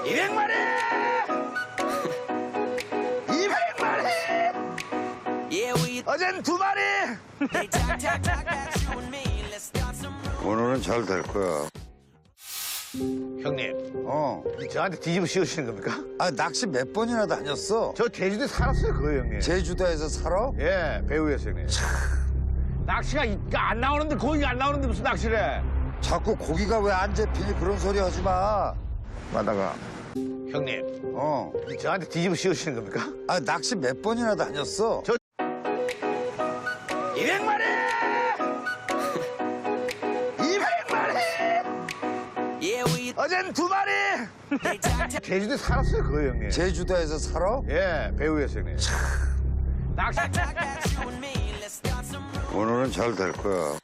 200마리! 200마리! 어젠 2마리! 오늘은 잘 될 거야. 형님, 어. 저한테 뒤집어 씌우시는 겁니까? 아, 낚시 몇 번이나 다녔어? 저 제주도에 살았어요, 그거 형님. 제주도에서 살아? 예, 배우였어요, 형님. 낚시가 안 나오는데, 고기가 안 나오는데 무슨 낚시를 해? 자꾸 고기가 왜 안 잡히니 그런 소리 하지 마. 마다가. 형님, 어. 저한테 뒤집어 씌우시는 겁니까? 아, 낚시 몇 번이나 다녔어? 200마리! 200마리! 어젠 2마리! 제주도에 살았어요, 그거 형님. 제주도에서 살아? 예, 배우였어요, 형님. 낚시. 오늘은 잘 될 거야.